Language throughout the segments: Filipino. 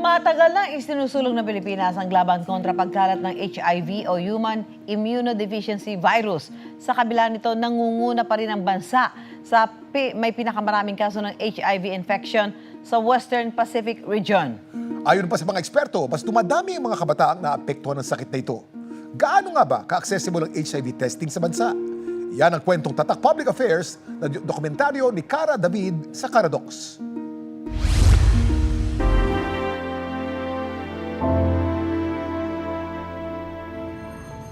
Matagal na isinusulong ng Pilipinas ang laban kontra pagkalat ng HIV o Human Immunodeficiency Virus. Sa kabila nito, nangunguna pa rin ang bansa sa may pinakamaraming kaso ng HIV infection sa Western Pacific region. Ayon pa sa mga eksperto, mas dumadami ang mga kabataang naapektuhan ng sakit na ito. Gaano nga ba ka-accessible ang HIV testing sa bansa? Yan ang kwentong Tatak Public Affairs na dokumentaryo ni Cara David sa Caradox.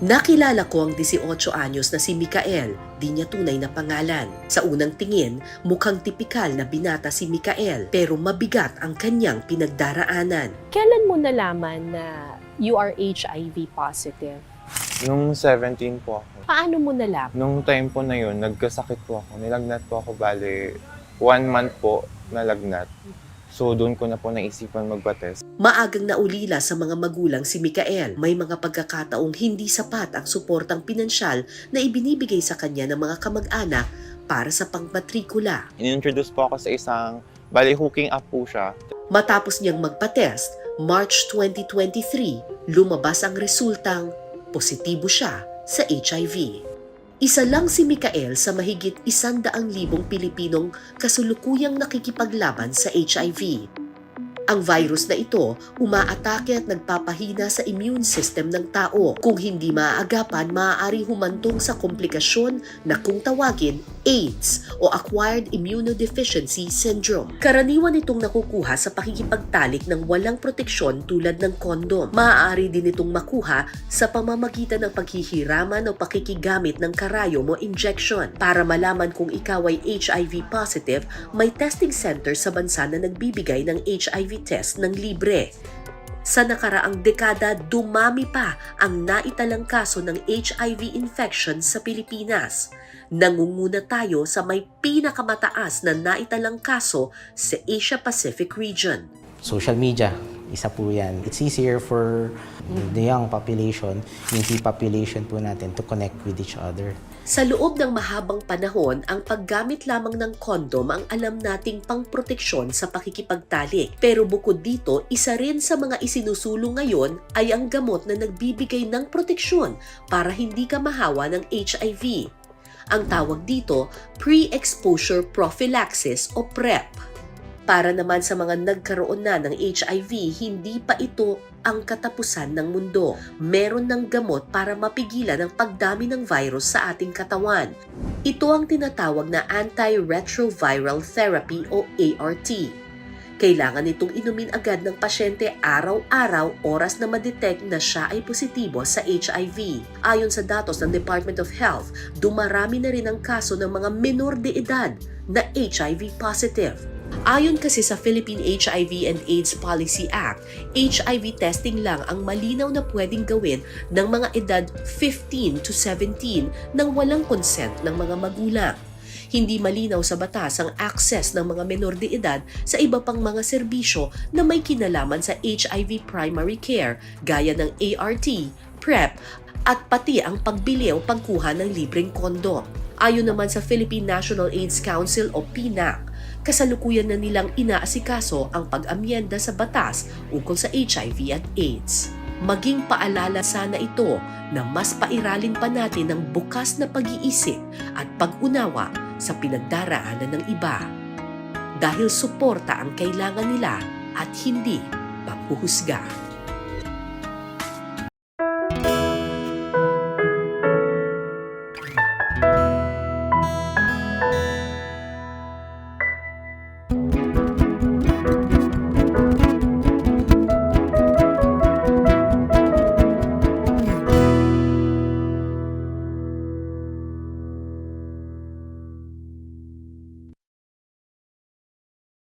Nakilala ko ang 18 anyos na si Mikael, di niya tunay na pangalan. Sa unang tingin, mukhang tipikal na binata si Mikael, pero mabigat ang kanyang pinagdaraanan. Kailan mo nalaman na you are HIV positive? Nung 17 po ako. Paano mo nalaman? Nung time po na yun, nagkasakit po ako. Nilagnat po ako, bali 1 month po nalagnat. So doon ko na po naisipan magpa-test. Maagang naulila sa mga magulang si Mikael. May mga pagkakataong hindi sapat ang suportang pinansyal na ibinibigay sa kanya ng mga kamag-anak para sa pangmatrikula. In-introduce po ako sa isang, bali hooking up po siya. Matapos niyang magpa-test, March 2023, lumabas ang resultang positibo siya sa HIV. Isa lang si Mikael sa mahigit 100,000 Pilipinong kasulukuyang nakikipaglaban sa HIV. Ang virus na ito umaatake at nagpapahina sa immune system ng tao. Kung hindi maaagapan, maaaring humantong sa komplikasyon na kung tawagin AIDS o Acquired Immunodeficiency Syndrome. Karaniwan itong nakukuha sa pakikipagtalik ng walang proteksyon tulad ng kondom. Maaari din itong makuha sa pamamagitan ng paghihiraman o pakikigamit ng karayom o injection. Para malaman kung ikaw ay HIV positive, may testing center sa bansa na nagbibigay ng HIV test ng libre. Sa nakaraang dekada, dumami pa ang naitalang kaso ng HIV infection sa Pilipinas. Nangunguna tayo sa may pinakamataas na naitalang kaso sa Asia-Pacific region. Social media, isa po yan. It's easier for the young population, yung teen population po natin to connect with each other. Sa loob ng mahabang panahon, ang paggamit lamang ng kondom ang alam nating pangproteksyon sa pakikipagtalik. Pero bukod dito, isa rin sa mga isinusulong ngayon ay ang gamot na nagbibigay ng proteksyon para hindi ka mahawa ng HIV. Ang tawag dito, pre-exposure prophylaxis o PrEP. Para naman sa mga nagkaroon na ng HIV, hindi pa ito ang katapusan ng mundo. Meron ng gamot para mapigilan ang pagdami ng virus sa ating katawan. Ito ang tinatawag na antiretroviral therapy o ART. Kailangan itong inumin agad ng pasyente araw-araw oras na ma-detect na siya ay positibo sa HIV. Ayon sa datos ng Department of Health, dumarami na rin ang kaso ng mga menor de edad na HIV positive. Ayon kasi sa Philippine HIV and AIDS Policy Act, HIV testing lang ang malinaw na pwedeng gawin ng mga edad 15 to 17 nang walang consent ng mga magulang. Hindi malinaw sa batas ang access ng mga menor de edad sa iba pang mga serbisyo na may kinalaman sa HIV primary care gaya ng ART, PrEP, at pati ang pagbili o pagkuha ng libreng kondom. Ayon naman sa Philippine National AIDS Council o PNAC, kasalukuyan na nilang inaasikaso ang pag-amyenda sa batas ukol sa HIV at AIDS. Maging paalala sana ito na mas pairalin pa natin ang bukas na pag-iisip at pag-unawa sa pinagdaraanan ng iba. Dahil suporta ang kailangan nila at hindi panghuhusga.